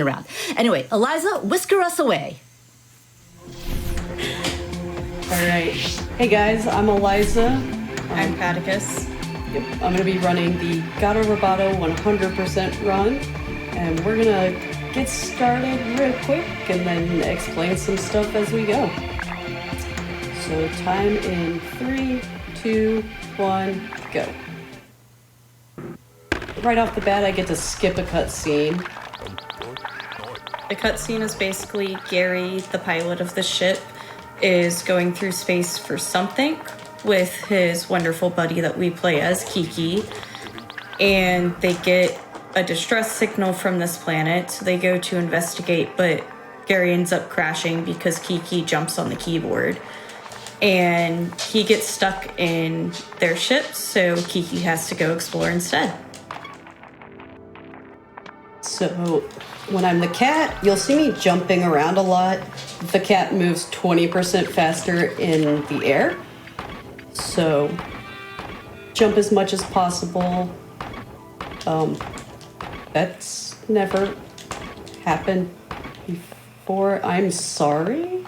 around. Anyway, Aalaizah, whisker us away. All right. Hey guys, I'm Aalaizah. I'm Paticus. Yep, I'm going to be running the Gato Roboto 100% run, and we're going to get started real quick and then explain some stuff as we go. So time in 3, 2, 1, go. Right off the bat, I get to skip a cutscene. The cutscene is basically Gary, the pilot of the ship, is going through space for something with his wonderful buddy that we play as, Kiki. And they get a distress signal from this planet, so they go to investigate, but Gary ends up crashing because Kiki jumps on the keyboard. And he gets stuck in their ship, so Kiki has to go explore instead. So when I'm the cat, you'll see me jumping around a lot. The cat moves 20% faster in the air. So jump as much as possible. That's never happened before. I'm sorry.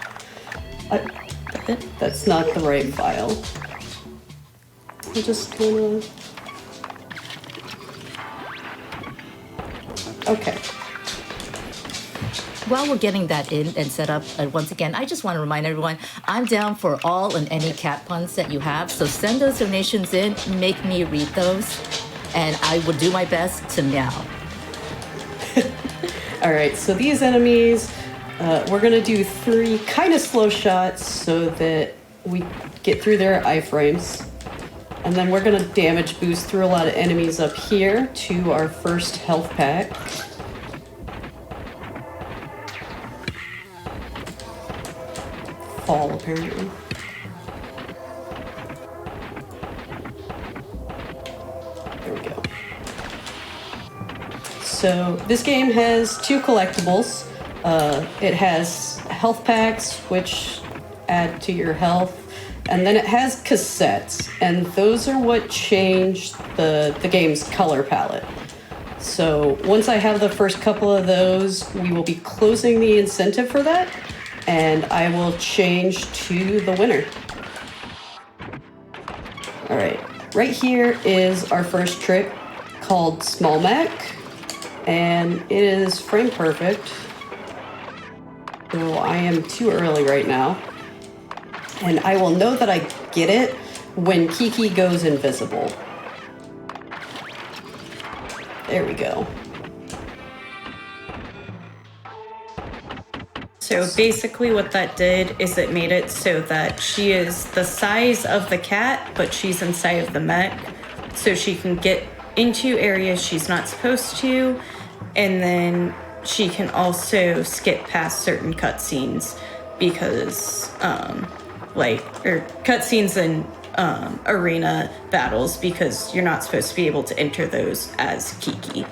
That's not the right file. I'm just gonna... Okay. While we're getting that in and set up, once again, I just want to remind everyone, I'm down for all and any cat puns that you have. So send those donations in, make me read those, and I will do my best to meow. All right, so these enemies, we're going to do 3 kind of slow shots so that we get through their iframes. And then we're going to damage boost through a lot of enemies up here to our first health pack. Fall, apparently. There we go. So this game has 2 collectibles. It has health packs, which add to your health. And then it has cassettes, and those are what changed the game's color palette. So once I have the first couple of those, we will be closing the incentive for that, and I will change to the winner. All right here is our first trick called Small Mac, and it is frame perfect. So I am too early right now. And I will know that I get it when Kiki goes invisible. There we go. So basically what that did is it made it so that she is the size of the cat, but she's inside of the mech. So she can get into areas she's not supposed to, and then she can also skip past certain cutscenes because, or cutscenes in arena battles, because you're not supposed to be able to enter those as Kiki.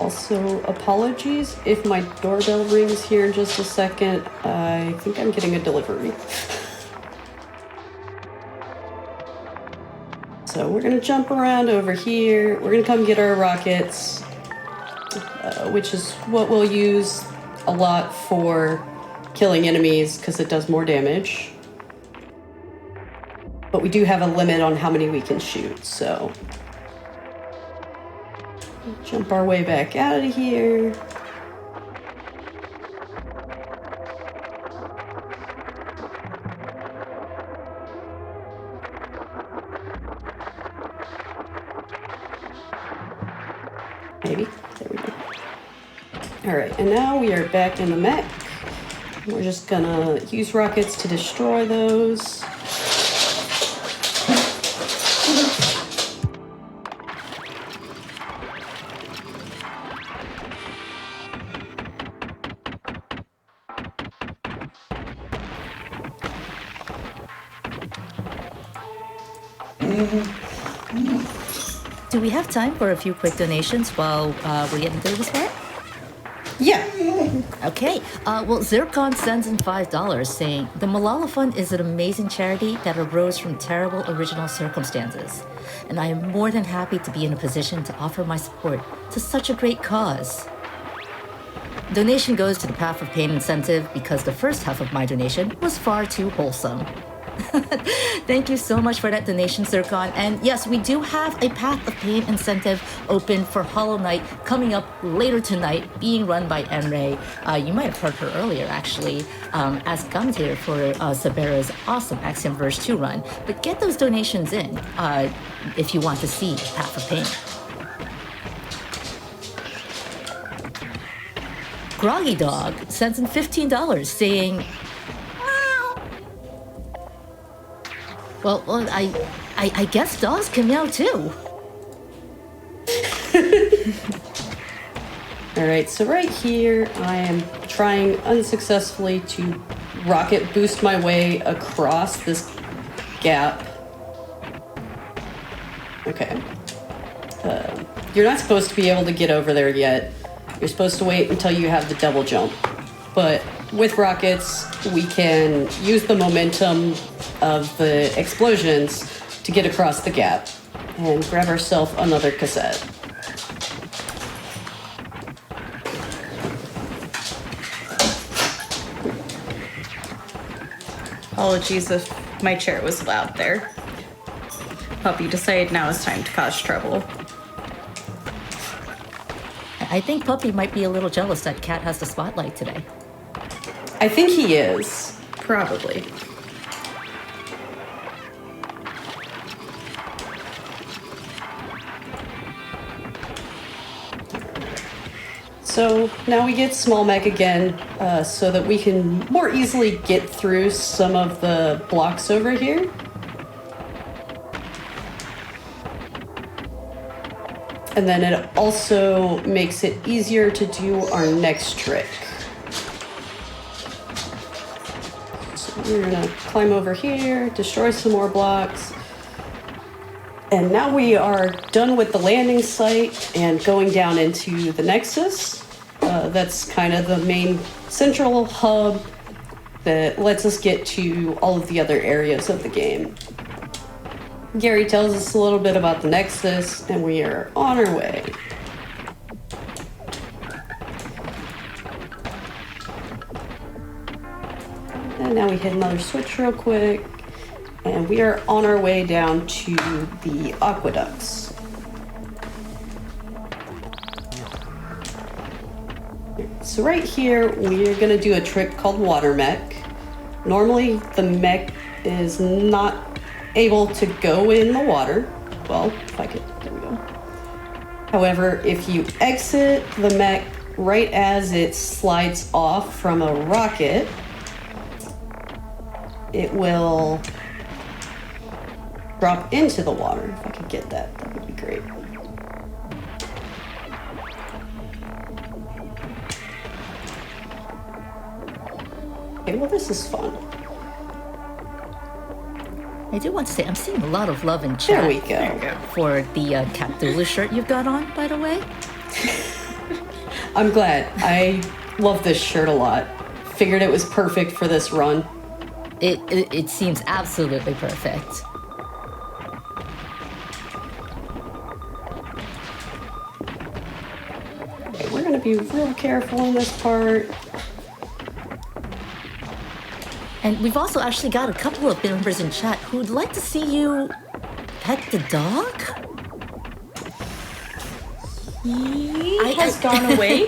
Also, apologies if my doorbell rings here in just a second. I think I'm getting a delivery. So we're gonna jump around over here. We're gonna come get our rockets, which is what we'll use a lot for killing enemies because it does more damage. But we do have a limit on how many we can shoot, so jump our way back out of here. Maybe. There we go. All right, and now we are back in the mech. We're just gonna use rockets to destroy those. Do we have time for a few quick donations while we're getting through this part? Yeah. Okay. Well, Zircon sends in $5 saying, the Malala Fund is an amazing charity that arose from terrible original circumstances. And I am more than happy to be in a position to offer my support to such a great cause. Donation goes to the Path of Pain incentive because the first half of my donation was far too wholesome. Thank you so much for that donation, Zircon. And yes, we do have a Path of Pain incentive open for Hollow Knight coming up later tonight, being run by Emre. You might have heard her earlier, actually, as commentator for Sabera's awesome Axiom Verge 2 run. But get those donations in if you want to see Path of Pain. Groggy Dog sends in $15 saying, Well, I guess dogs can meow too. All right, so right here, I am trying unsuccessfully to rocket boost my way across this gap. Okay. You're not supposed to be able to get over there yet. You're supposed to wait until you have the double jump. But with rockets, we can use the momentum of the explosions to get across the gap and grab ourselves another cassette. Apologies if my chair was loud there. Puppy decided now is time to cause trouble. I think Puppy might be a little jealous that Cat has the spotlight today. I think he is. Probably. So now we get small mech again, so that we can more easily get through some of the blocks over here. And then it also makes it easier to do our next trick. So we're gonna climb over here, destroy some more blocks. And now we are done with the landing site and going down into the Nexus. That's kind of the main central hub that lets us get to all of the other areas of the game. Gary tells us a little bit about the Nexus, and we are on our way. And now we hit another switch real quick, and we are on our way down to the aqueducts. So right here, we're gonna do a trick called water mech. Normally, the mech is not able to go in the water. Well, if I could, there we go. However, if you exit the mech right as it slides off from a rocket, it will drop into the water. If I could get that, that would be great. Okay, well, this is fun. I do want to say, I'm seeing a lot of love in chat. There we go. For the Capdula shirt you've got on, by the way. I'm glad. I love this shirt a lot. Figured it was perfect for this run. It seems absolutely perfect. Okay, we're gonna be real careful in this part. And we've also actually got a couple of members in chat who'd like to see you pet the dog. He has gone away,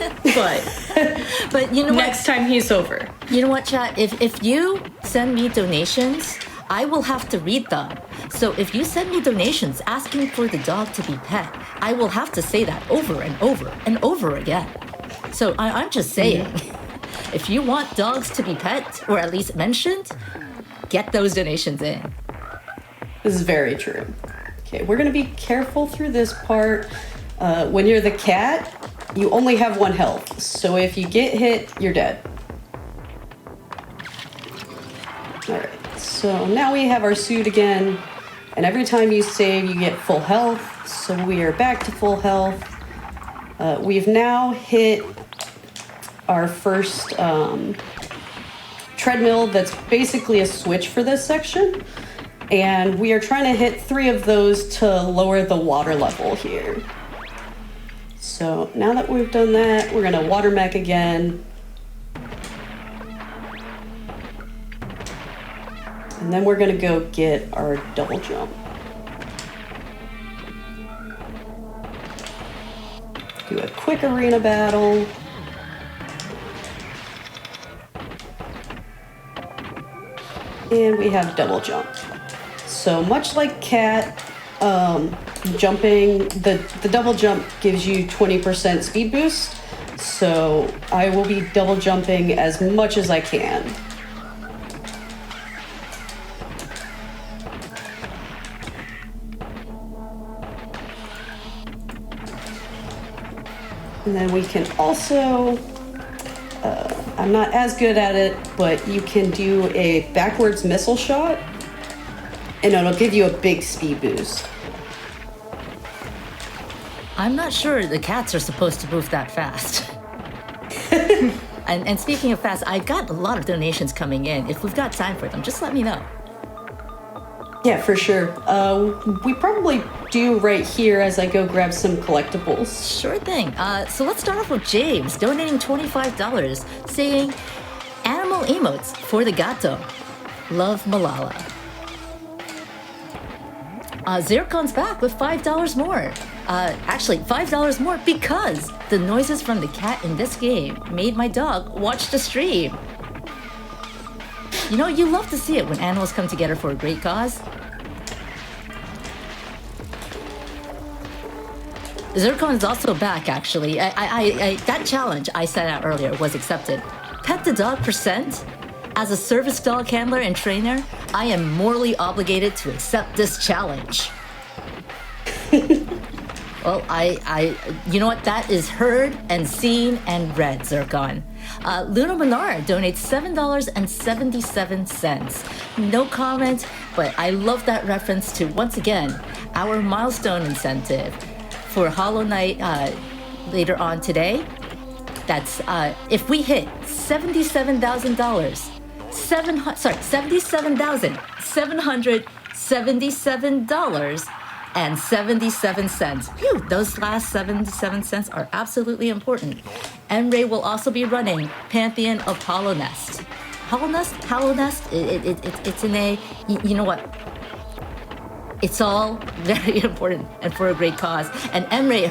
but you know next time he's over. You know what, chat? If you send me donations, I will have to read them. So if you send me donations asking for the dog to be pet, I will have to say that over and over and over again. So I'm just saying. If you want dogs to be pet, or at least mentioned, get those donations in. This is very true. Okay, we're gonna be careful through this part. When you're the cat, you only have 1 health. So if you get hit, you're dead. All right, so now we have our suit again. And every time you save, you get full health. So we are back to full health. We've now hit our first treadmill that's basically a switch for this section. And we are trying to hit 3 of those to lower the water level here. So now that we've done that, we're gonna water mech again. And then we're gonna go get our double jump. Do a quick arena battle. And we have double jump. So much like Cat, jumping, the double jump gives you 20% speed boost. So I will be double jumping as much as I can. And then we can also, I'm not as good at it, but you can do a backwards missile shot, and it'll give you a big speed boost. I'm not sure the cats are supposed to move that fast. And speaking of fast, I've got a lot of donations coming in. If we've got time for them, just let me know. Yeah, for sure. We probably do right here as I go grab some collectibles. Sure thing. So let's start off with James donating $25, saying animal emotes for the Gato. Love Malala. Zircon's back with $5 more. Actually, $5 more because the noises from the cat in this game made my dog watch the stream. You know, you love to see it when animals come together for a great cause. Zircon's also back, actually. That challenge I set out earlier was accepted. Pet the dog %. As a service dog handler and trainer, I am morally obligated to accept this challenge. Well, you know what? That is heard and seen and read, Zircon. Luna Menard donates $7.77. No comment, but I love that reference to, once again, our milestone incentive for Hollow Knight later on today. That's if we hit $77,000, $77,777.77. Phew, those last 77 cents are absolutely important. Emre will also be running Pantheon of Hollow Nest. Hollow Nest? It's in a, you know what? It's all very important and for a great cause. And Emre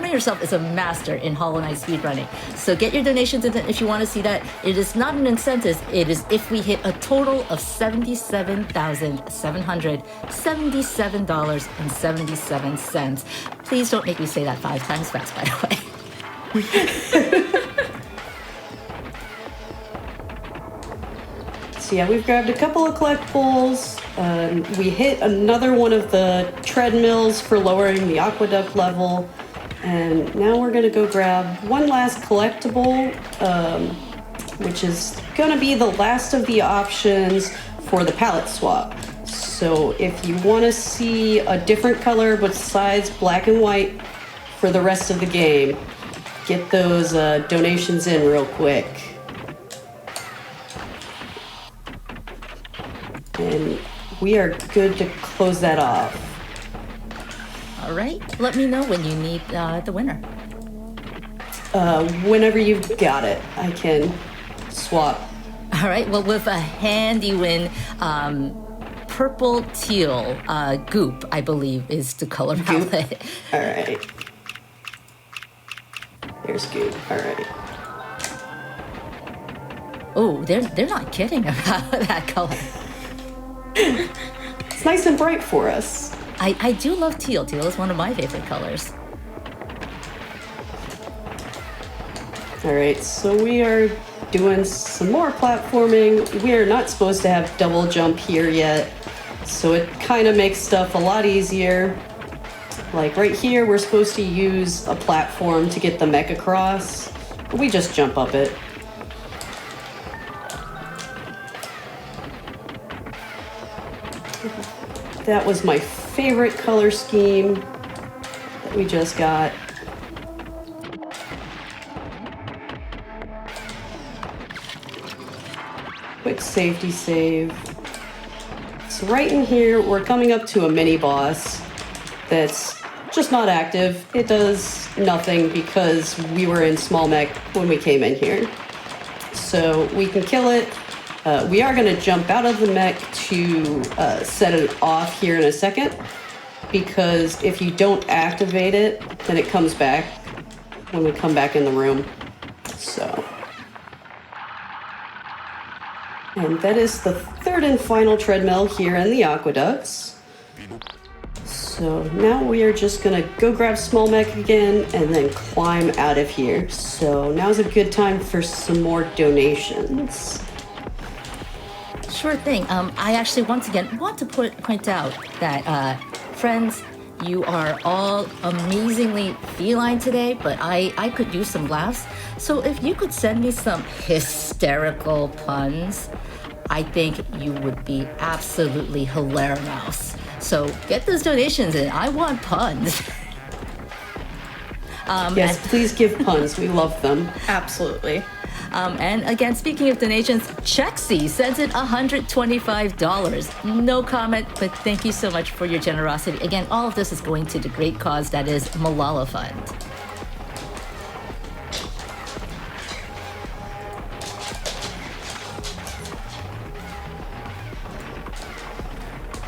herself is a master in Hollow Knight speedrunning. So get your donations in if you want to see that. It is not an incentive. It is if we hit a total of $77,777.77. Please don't make me say that 5 times fast, by the way. So yeah, we've grabbed a couple of collectibles. We hit another one of the treadmills for lowering the aqueduct level. And now we're gonna go grab one last collectible, which is gonna be the last of the options for the palette swap. So if you wanna see a different color besides black and white for the rest of the game, get those donations in real quick. And we are good to close that off. All right, let me know when you need the winner. Whenever you've got it, I can swap. All right, well, with a handy win, purple teal goop, I believe, is the color palette. All right. There's goop. All right. Oh, they're not kidding about that color. It's nice and bright for us. I do love teal. Teal is one of my favorite colors. All right, so we are doing some more platforming. We are not supposed to have double jump here yet, so it kind of makes stuff a lot easier. Like right here, we're supposed to use a platform to get the mech across, but we just jump up it. That was my favorite color scheme that we just got. Quick safety save. So right in here, we're coming up to a mini boss that's just not active. It does nothing because we were in small mech when we came in here. So we can kill it. We are going to jump out of the mech to set it off here in a second, because if you don't activate it, then it comes back when we come back in the room. So, and that is the third and final treadmill here in the aqueducts. So now we are just gonna go grab small mech again and then climb out of here. So now's a good time for some more donations. Sure thing. I actually once again want to point out that friends, you are all amazingly feline today, but I could use some laughs. So if you could send me some hysterical puns, I think you would be absolutely hilarious. So get those donations in. I want puns. Yes, please give puns. We love them. Absolutely. And again, speaking of donations, Chexy sends in $125. No comment, but thank you so much for your generosity. Again, all of this is going to the great cause that is Malala Fund.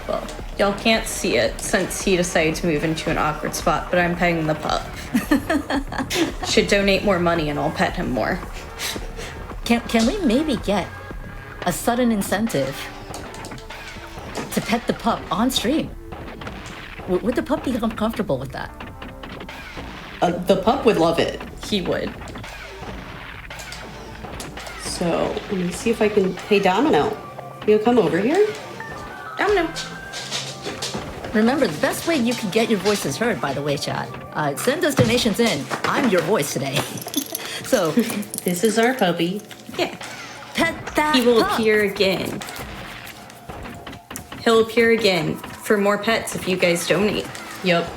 Well, y'all can't see it since he decided to move into an awkward spot, but I'm petting the pup. Should donate more money and I'll pet him more. Can we maybe get a sudden incentive to pet the pup on stream? Would the pup become comfortable with that? The pup would love it. He would. So let me see if I can. Hey, Domino, you'll come over here? Domino. Remember, the best way you can get your voices heard, by the way, chat, send those donations in. I'm your voice today. So, This is our puppy. Yeah. pet that He will pup. appear again. He'll appear again for more pets if you guys donate. Yep.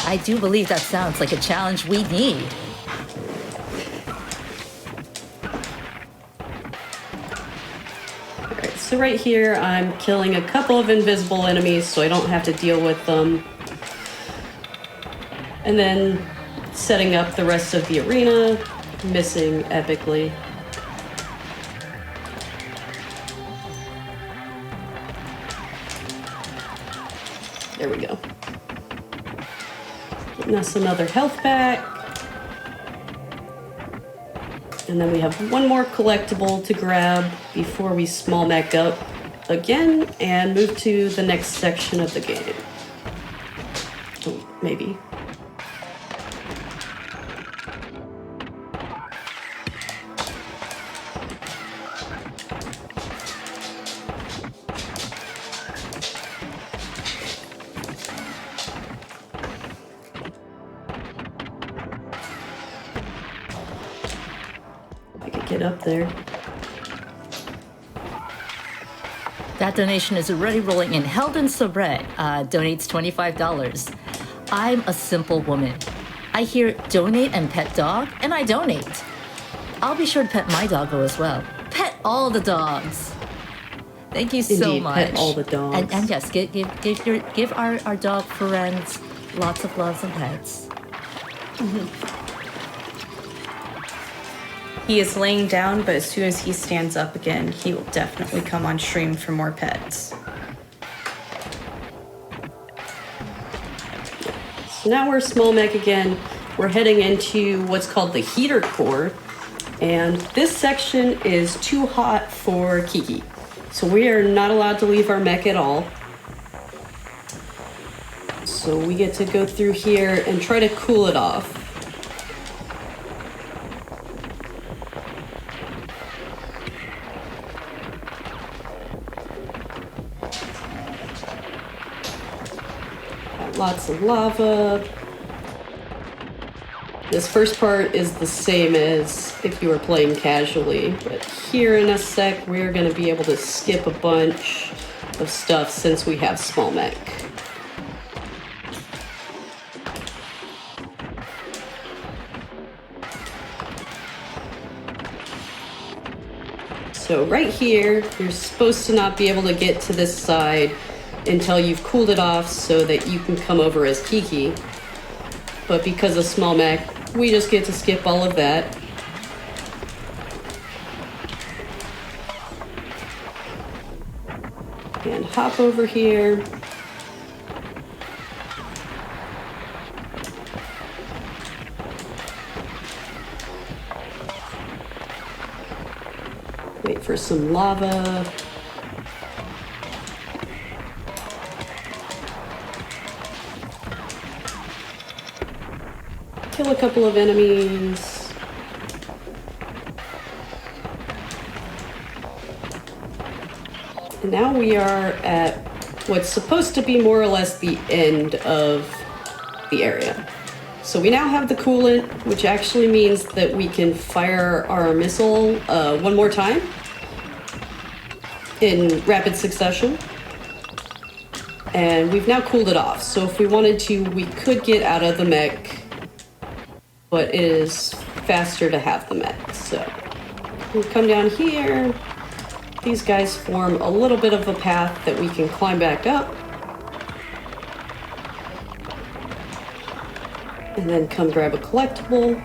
I do believe that sounds like a challenge we need. Alright, so right here I'm killing a couple of invisible enemies so I don't have to deal with them. And then setting up the rest of the arena, missing epically. There we go. Getting us another health pack. And then we have one more collectible to grab before we small mech up again and move to the next section of the game. Oh, maybe. I could get up there. That donation is already rolling in. Heldon Sobret donates $25. I'm a simple woman. I hear donate and pet dog, and I donate. I'll be sure to pet my doggo as well. Pet all the dogs. Thank you so Indeed, much. pet all the dogs. And yes, give our dog friends lots of loves and pets. He is laying down, but as soon as he stands up again, he will definitely come on stream for more pets. So now we're small mech again. We're heading into what's called the heater core. And this section is too hot for Kiki. So we are not allowed to leave our mech at all. So we get to go through here and try to cool it off. Got lots of lava. This first part is the same as if you were playing casually, but here in a sec we're going to be able to skip a bunch of stuff since we have small mech. So right here, you're supposed to not be able to get to this side until you've cooled it off so that you can come over as Kiki. But because of small mech, we just get to skip all of that. And hop over here. Wait for some lava. Kill a couple of enemies. And now we are at what's supposed to be more or less the end of the area. So we now have the coolant, which actually means that we can fire our missile one more time in rapid succession. And we've now cooled it off. So if we wanted to, we could get out of the mech, but it is faster to have the mech. So we'll come down here. These guys form a little bit of a path that we can climb back up. And then come grab a collectible.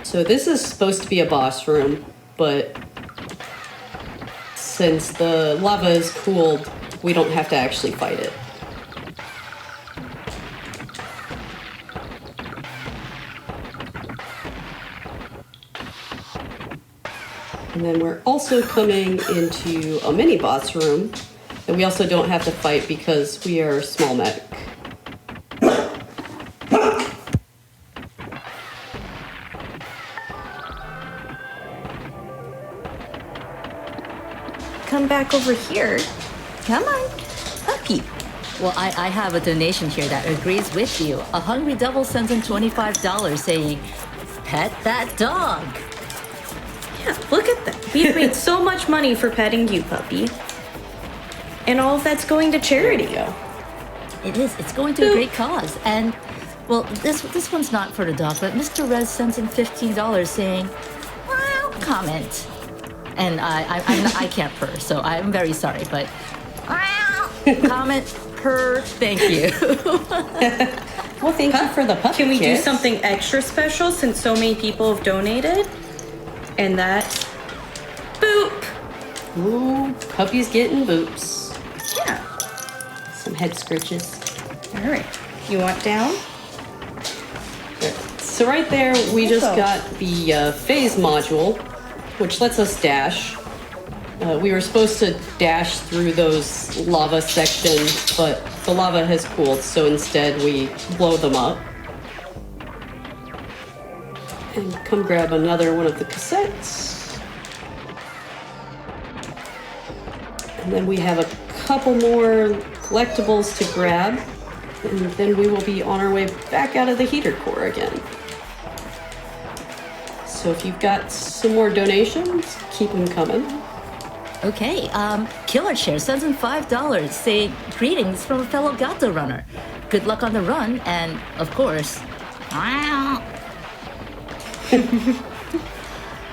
So this is supposed to be a boss room, but since the lava is cooled, we don't have to actually fight it. And then we're also coming into a mini boss room that we also don't have to fight because we are small mech. Come back over here. Come on, puppy. Well, I have a donation here that agrees with you. A hungry devil sends in $25 saying, pet that dog. Yeah, look at that. We've made so much money for petting you, puppy. And all of that's going to charity. It is. It's going to a great cause. And, well, this one's not for the dog, but Mr. Rez sends in $15 saying, well, comment. And I can't purr, so I'm very sorry, but comment, purr, thank you. Well, thank you for the puppy. Can we do kiss. something extra special since so many people have donated? And that, boop. Ooh, puppy's getting boops. Yeah. Some head scritches. All right. You want down? So right there, we just got the phase module, which lets us dash. We were supposed to dash through those lava sections, but the lava has cooled, so instead we blow them up. And come grab another one of the cassettes. And then we have a couple more collectibles to grab, and then we will be on our way back out of the heater core again. So if you've got some more donations, keep them coming. Okay, Killer Chair sends in $5 saying, greetings from a fellow Gato runner. Good luck on the run, and, of course,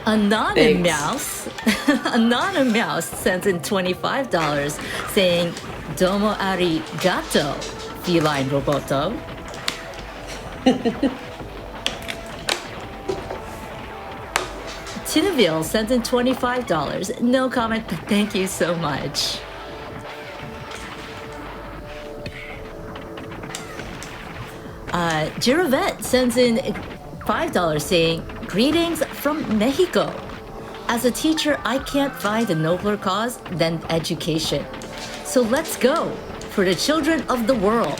Anonymous sends in $25 saying, Domo arigato, feline Roboto. Tinaville sent in $25. No comment, but thank you so much. Giravette sends in $5 saying, greetings from Mexico. As a teacher, I can't find a nobler cause than education. So let's go for the children of the world.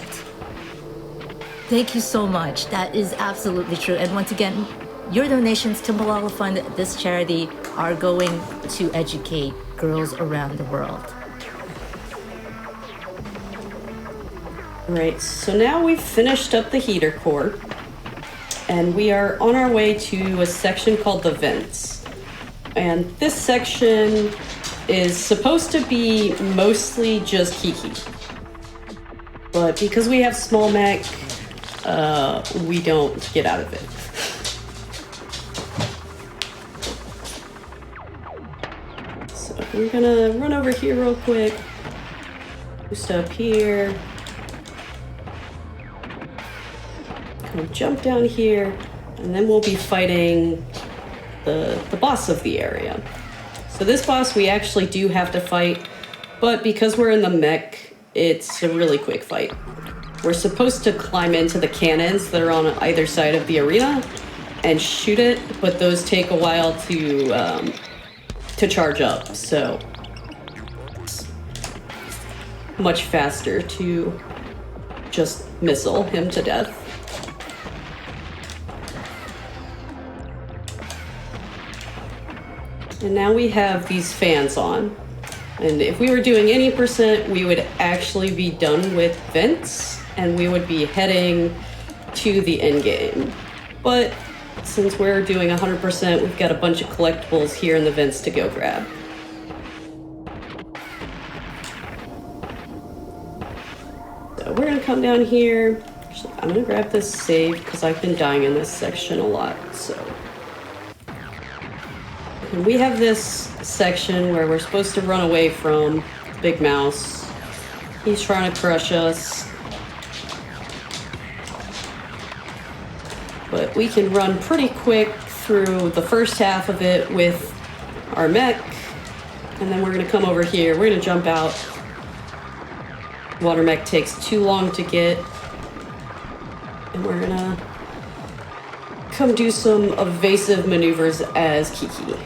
Thank you so much. That is absolutely true. And once again, your donations to Malala Fund, this charity, are going to educate girls around the world. Right, so now we've finished up the heater core, and we are on our way to a section called the vents. And this section is supposed to be mostly just Kiki. But because we have small mech, we don't get out of it. So I'm gonna run over here real quick. Boost up here. Come jump down here, and then we'll be fighting the boss of the area. So this boss we actually do have to fight, but because we're in the mech, it's a really quick fight. We're supposed to climb into the cannons that are on either side of the arena and shoot it, but those take a while to charge up, so it's much faster to just missile him to death. And now we have these fans on. And if we were doing any percent, we would actually be done with vents and we would be heading to the end game. But since we're doing 100%, we've got a bunch of collectibles here in the vents to go grab. So we're gonna come down here. Actually, I'm gonna grab this save because I've been dying in this section a lot, so. And we have this section where we're supposed to run away from Big Mouse. He's trying to crush us. But we can run pretty quick through the first half of it with our mech. And then we're gonna come over here, we're gonna jump out. Water mech takes too long to get. And we're gonna come do some evasive maneuvers as Kiki.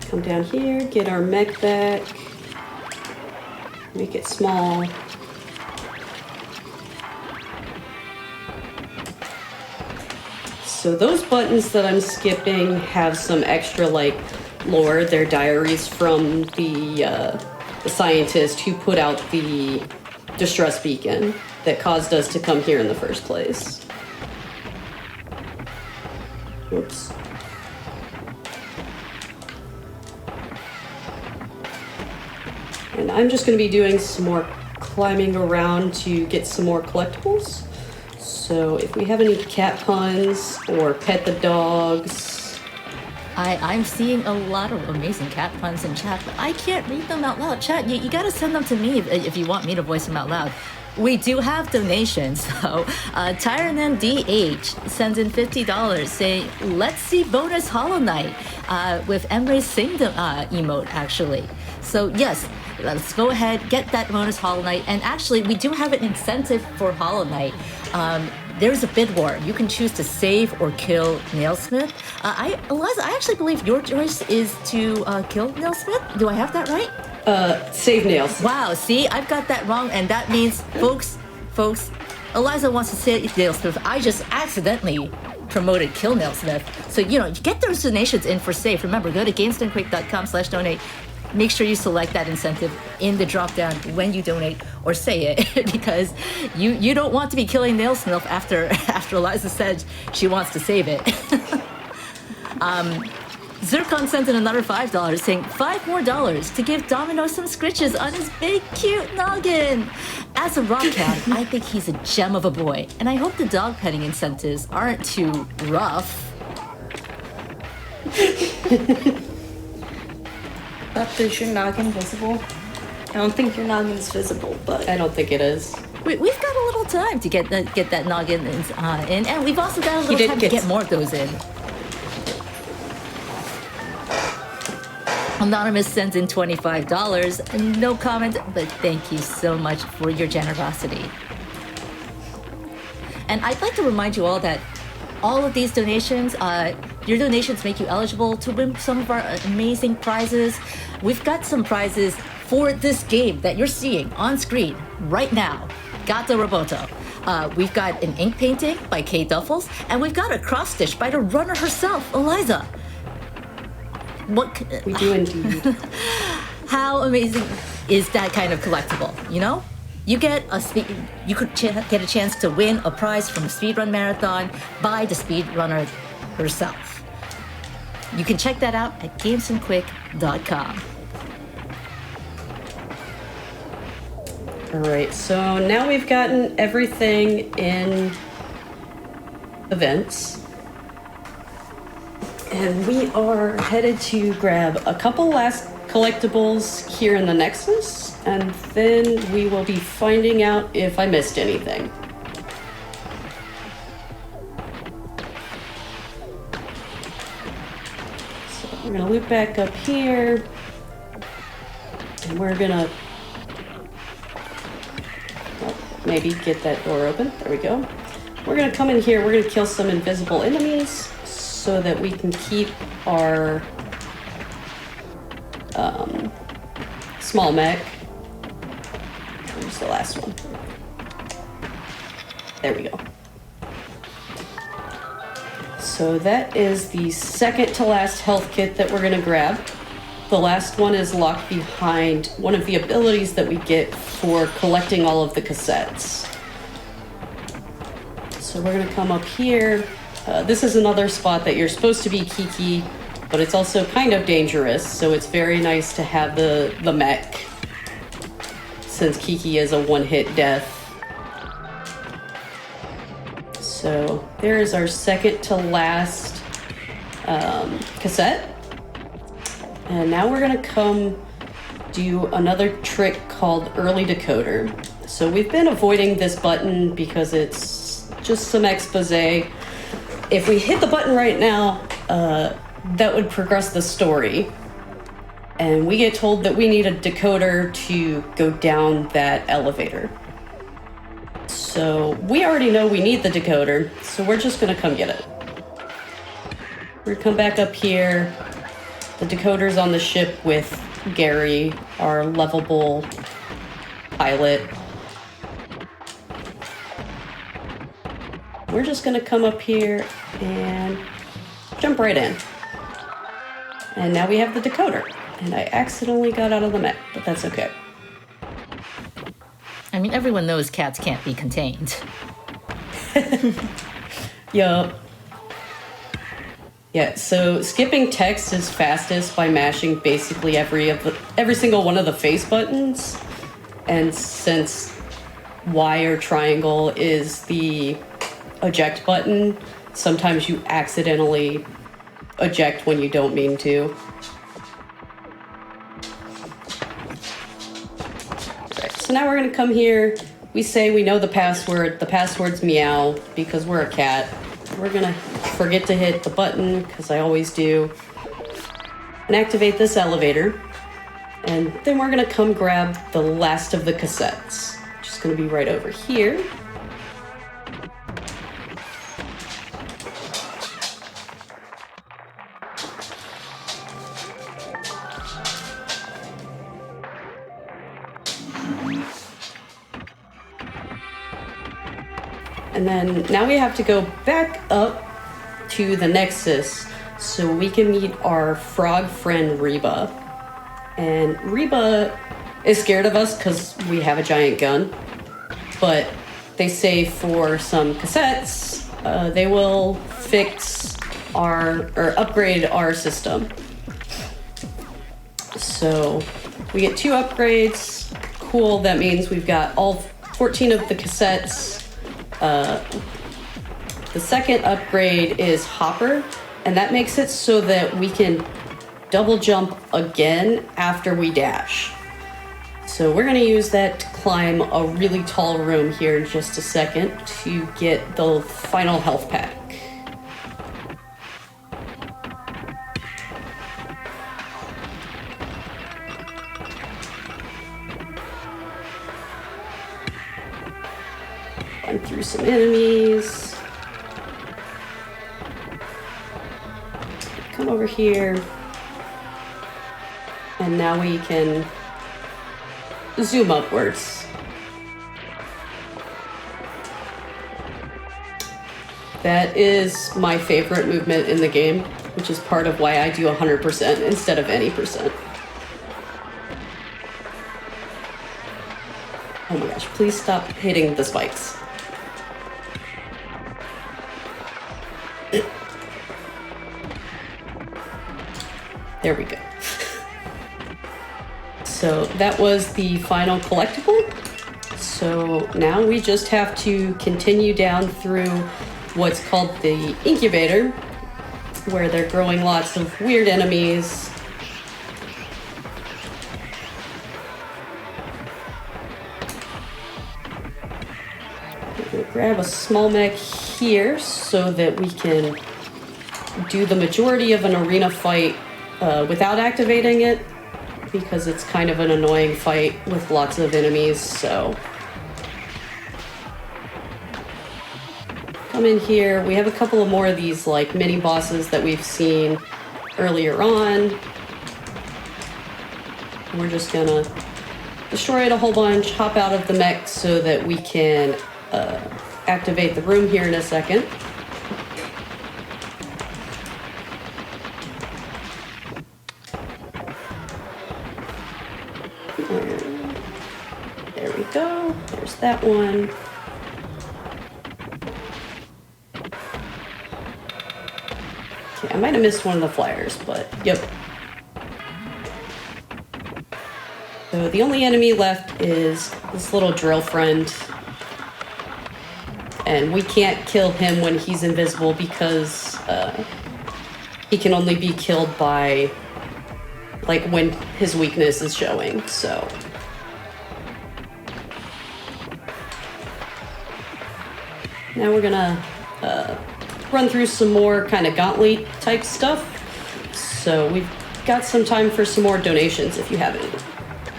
Come down here, get our mech back, make it small. So those buttons that I'm skipping have some extra like lore. They're diaries from the scientist who put out the distress beacon that caused us to come here in the first place. Whoops. And I'm just going to be doing some more climbing around to get some more collectibles. So if we have any cat puns or pet the dogs. I'm seeing a lot of amazing cat puns in chat, but I can't read them out loud. Chat, you gotta send them to me if you want me to voice them out loud. We do have donations, so Tyrann DH sends in $50 saying, let's see bonus Hollow Knight with Emre's Sing emote, actually. So yes, let's go ahead, get that bonus Hollow Knight. And actually, we do have an incentive for Hollow Knight. There's a bid war. You can choose to save or kill Nailsmith. Aalaizah, I actually believe your choice is to kill Nailsmith. Do I have that right? Save Nails. Wow, see, I've got that wrong, and that means, folks, Aalaizah wants to save Nailsmith. I just accidentally promoted Kill Nailsmith. So, you get those donations in for save. Remember, go to GamesDoneQuick.com/donate. Make sure you select that incentive in the drop-down when you donate, or say it, because you don't want to be killing Nailsmith after Aalaizah said she wants to save it. Zircon sent in another $5 saying $5 more to give Domino some scritches on his big cute noggin. As a rock cat, I think he's a gem of a boy, and I hope the dog petting incentives aren't too rough. But is your noggin visible? I don't think your noggin's visible, but I don't think it is. We've got a little time to get that noggin in, and we've also got a little time to get more of those in. Anonymous sends in $25. No comment, but thank you so much for your generosity. And I'd like to remind you all that all of these donations, your donations make you eligible to win some of our amazing prizes. We've got some prizes for this game that you're seeing on screen right now. Gato Roboto. We've got an ink painting by Kay Duffels, and we've got a cross stitch by the runner herself, Aalaizah. We do indeed. How amazing is that kind of collectible, you get a speed. You could get a chance to win a prize from a speedrun marathon by the speedrunner herself. You can check that out at gamesandquick.com. All right, so now we've gotten everything in events. And we are headed to grab a couple last collectibles here in the Nexus, and then we will be finding out if I missed anything. So we're gonna loop back up here, and we're gonna maybe get that door open. There we go. We're gonna come in here, we're gonna kill some invisible enemies so that we can keep our small mech. Where's the last one? There we go. So that is the second to last health kit that we're gonna grab. The last one is locked behind one of the abilities that we get for collecting all of the cassettes. So we're gonna come up here. This is another spot that you're supposed to be Kiki, but it's also kind of dangerous, so it's very nice to have the mech, since Kiki is a one-hit death. So there is our second to last cassette. And now we're gonna come do another trick called Early Decoder. So we've been avoiding this button because it's just some expose. If we hit the button right now, that would progress the story. And we get told that we need a decoder to go down that elevator. So we already know we need the decoder, so we're just gonna come get it. We're gonna come back up here. The decoder's on the ship with Gary, our lovable pilot. We're just gonna come up here and jump right in. And now we have the decoder. And I accidentally got out of the map, but that's okay. I mean, everyone knows cats can't be contained. Yup. Yeah, so skipping text is fastest by mashing basically every single one of the face buttons. And since Y or triangle is the eject button, sometimes you accidentally eject when you don't mean to. Right, so now we're gonna come here. We say we know the password. The password's meow because we're a cat. We're gonna forget to hit the button, because I always do, and activate this elevator. And then we're gonna come grab the last of the cassettes. Just gonna be right over here. And then now we have to go back up to the Nexus so we can meet our frog friend Reba. And Reba is scared of us because we have a giant gun. But they say for some cassettes, they will fix or upgrade our system. So we get 2 upgrades. Cool, that means we've got all 14 of the cassettes. The second upgrade is Hopper, and that makes it so that we can double jump again after we dash. So we're gonna use that to climb a really tall room here in just a second to get the final health pack. Run through some enemies. Come over here. And now we can zoom upwards. That is my favorite movement in the game, which is part of why I do 100% instead of any percent. Oh my gosh, please stop hitting the spikes. There we go. So that was the final collectible. So now we just have to continue down through what's called the incubator, where they're growing lots of weird enemies. We'll grab a small mech here so that we can do the majority of an arena fight without activating it, because it's kind of an annoying fight with lots of enemies. So come in here. We have a couple of more of these like mini bosses that we've seen earlier on. We're just gonna destroy it a whole bunch, hop out of the mech so that we can activate the room here in a second. There we go. There's that one. Okay, I might have missed one of the flyers, but yep. So the only enemy left is this little drill friend. And we can't kill him when he's invisible because he can only be killed by, like, when his weakness is showing, so. Now we're gonna run through some more kind of gauntlet type stuff. So we've got some time for some more donations if you have any.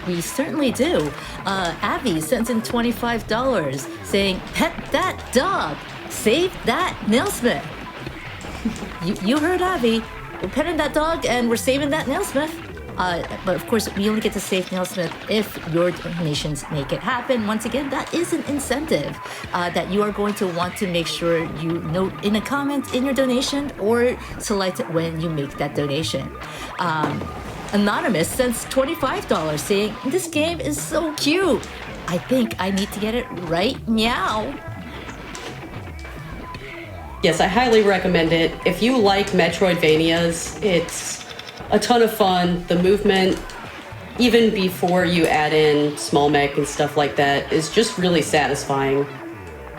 We certainly do. Abby sends in $25 saying, "Pet that dog, save that nailsmith." you heard Abby. We're petting that dog and we're saving that nailsmith. But of course, we only get to save nailsmith if your donations make it happen. Once again, that is an incentive that you are going to want to make sure you note in a comment in your donation or select it when you make that donation. Anonymous sends $25 saying, "This game is so cute. I think I need to get it right meow." Yes, I highly recommend it. If you like Metroidvanias, it's a ton of fun. The movement, even before you add in small mech and stuff like that, is just really satisfying.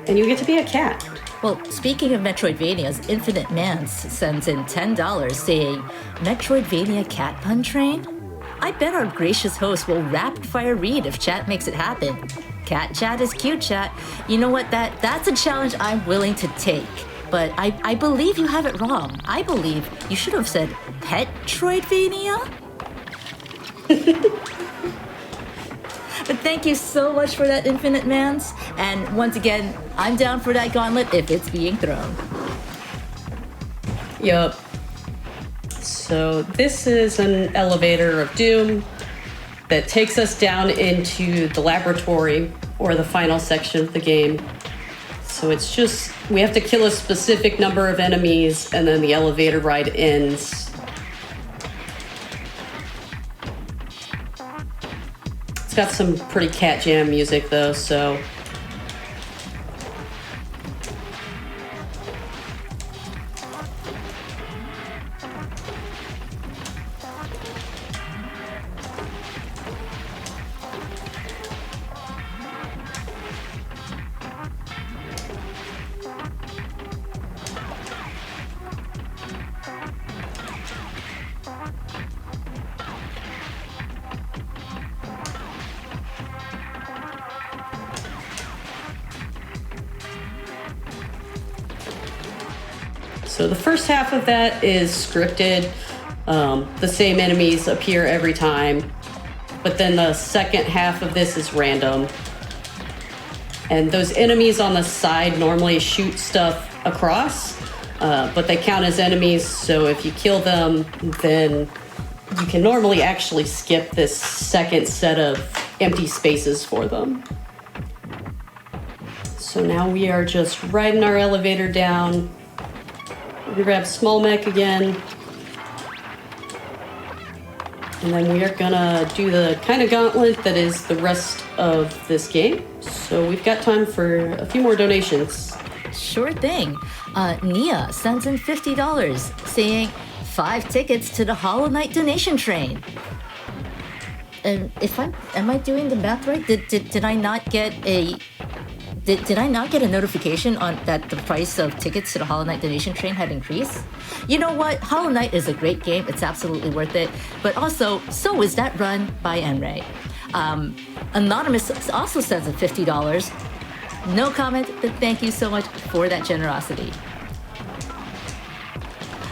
And you get to be a cat. Well, speaking of Metroidvanias, Infinite Mans sends in $10 saying, "Metroidvania cat pun train? I bet our gracious host will rapid fire read if chat makes it happen. Cat chat is cute chat. You know what? That's a challenge I'm willing to take. But I believe you have it wrong. I believe you should have said Petroidvania." But thank you so much for that, Infinite Mans. And once again, I'm down for that gauntlet if it's being thrown. Yup. So this is an elevator of doom that takes us down into the laboratory, or the final section of the game. So it's just, we have to kill a specific number of enemies and then the elevator ride ends. It's got some pretty cat jam music though, so. So the first half of that is scripted. The same enemies appear every time. But then the second half of this is random. And those enemies on the side normally shoot stuff across, but they count as enemies. So if you kill them, then you can normally actually skip this second set of empty spaces for them. So now we are just riding our elevator down. We grab small mech again. And then we are gonna do the kind of gauntlet that is the rest of this game. So we've got time for a few more donations. Sure thing. Nia sends in $50, saying 5 tickets to the Hollow Knight donation train. Am I doing the math right? Did I not get a notification on that the price of tickets to the Hollow Knight donation train had increased? You know what? Hollow Knight is a great game. It's absolutely worth it. But also, so is that run by Enray. Anonymous also sends in $50. No comment, but thank you so much for that generosity.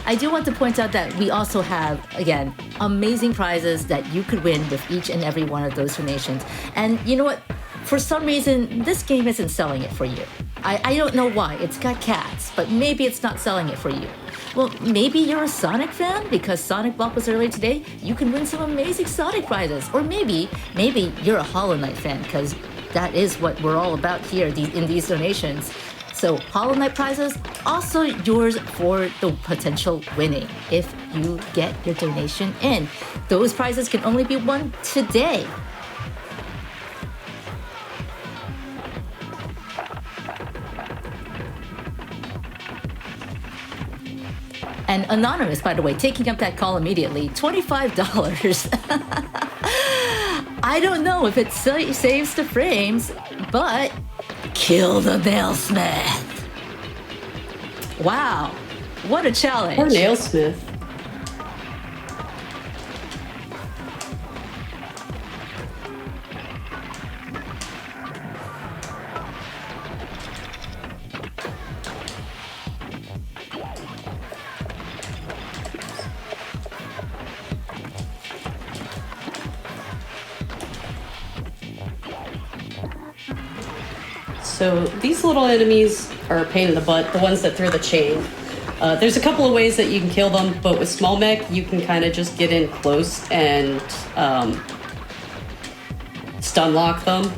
I do want to point out that we also have, again, amazing prizes that you could win with each and every one of those donations. And you know what? For some reason, this game isn't selling it for you. I don't know why. It's got cats, but maybe it's not selling it for you. Well, maybe you're a Sonic fan because Sonic Block was earlier today. You can win some amazing Sonic prizes. Or maybe you're a Hollow Knight fan because that is what we're all about here in these donations. So Hollow Knight prizes, also yours for the potential winning if you get your donation in. Those prizes can only be won today. And Anonymous, by the way, taking up that call immediately, $25. I don't know if it saves the frames, but kill the nailsmith. Wow, what a challenge. Poor nailsmith. So these little enemies are a pain in the butt, the ones that throw the chain. There's a couple of ways that you can kill them, but with small mech, you can kind of just get in close and stun lock them,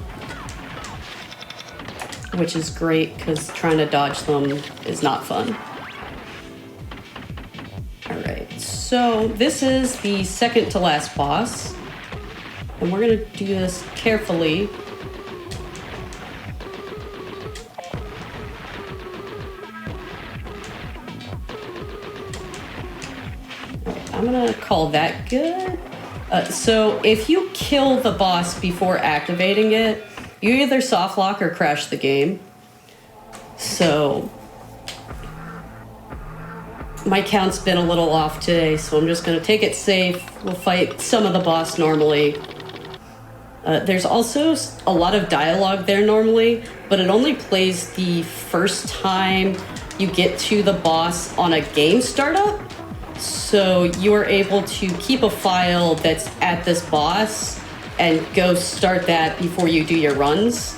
which is great because trying to dodge them is not fun. All right, so this is the second to last boss, and we're gonna do this carefully. I'm gonna call that good. So if you kill the boss before activating it, you either soft lock or crash the game. So my count's been a little off today, so I'm just gonna take it safe. We'll fight some of the boss normally. There's also a lot of dialogue there normally, but it only plays the first time you get to the boss on a game startup. So you are able to keep a file that's at this boss and go start that before you do your runs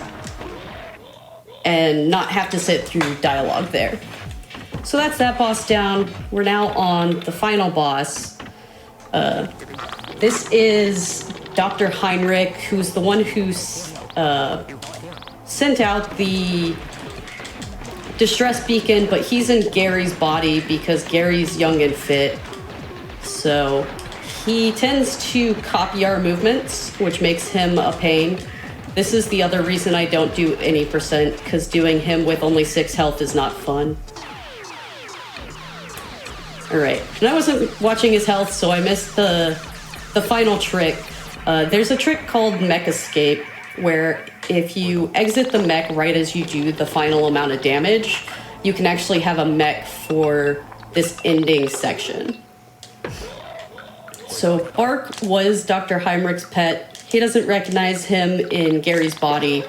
and not have to sit through dialogue there. So that's that boss down. We're now on the final boss. This is Dr. Heinrich, who's the one who sent out the distress beacon, but he's in Gary's body because Gary's young and fit. So he tends to copy our movements, which makes him a pain. This is the other reason I don't do any percent, because doing him with only 6 health is not fun. All right, and I wasn't watching his health, so I missed the final trick. There's a trick called mech escape, where if you exit the mech right as you do the final amount of damage, you can actually have a mech for this ending section. So Bark was Dr. Heinrich's pet. He doesn't recognize him in Gary's body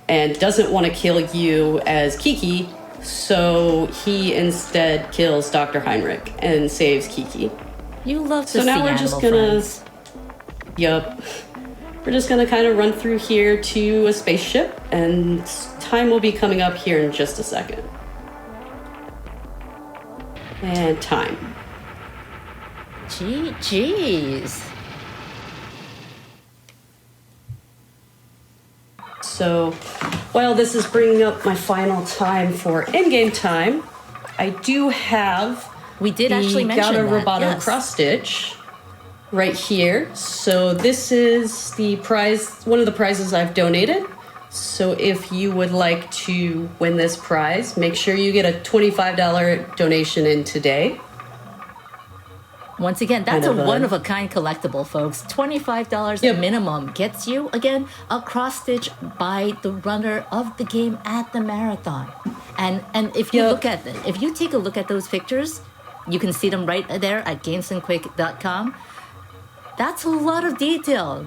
and doesn't want to kill you as Kiki, so he instead kills Dr. Heinrich and saves Kiki. You love to so see now we're animal just gonna friends. Yup. We're just gonna kind of run through here to a spaceship, and time will be coming up here in just a second. And time. Jeez. So while this is bringing up my final time for in-game time, I do have We did actually the mention Gato that, Roboto yes. cross stitch. right here. So this is the prize, one of the prizes I've donated. So if you would like to win this prize, make sure you get a $25 donation in today. Once again, that's a one-of-a-kind collectible, folks. $25 minimum gets you, again, a cross-stitch by the runner of the game at the marathon. And if you if you take a look at those pictures, you can see them right there at gamesandquick.com. That's a lot of detail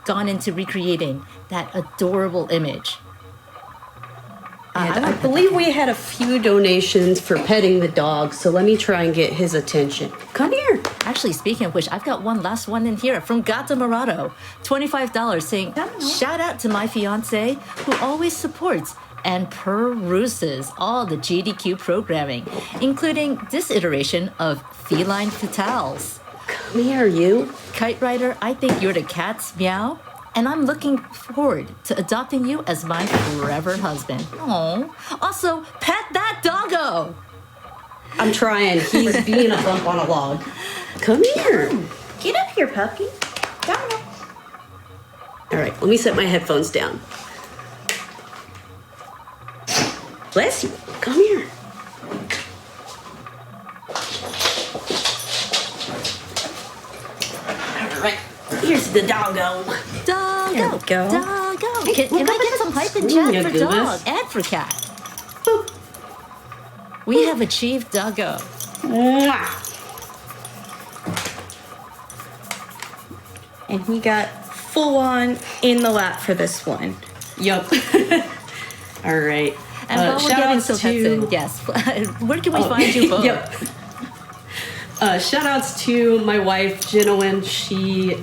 gone into recreating that adorable image. And I believe we had a few donations for petting the dog, so let me try and get his attention. Come here. Actually, speaking of which, I've got one last one in here from Gato, $25, saying, shout out to my fiance who always supports and peruses all the GDQ programming, including this iteration of Feline Fatales. Come here, you. Kite Rider, I think you're the cat's meow, and I'm looking forward to adopting you as my forever husband. Oh, also, pet that doggo. I'm trying. He's being a bump on a log. Come here. Get up here, puppy. Down. All right, let me set my headphones down. Bless you. Come here. All right, here's the doggo. Doggo. There we go. Doggo. Can I get some hype in chat for dog and for cat? Boop. We have achieved doggo. Mwah. And he got full on in the lap for this one. Yup. All right. And while we're getting so in, yes, where can we find you both? Yep. Shout outs to my wife, Jinowin. She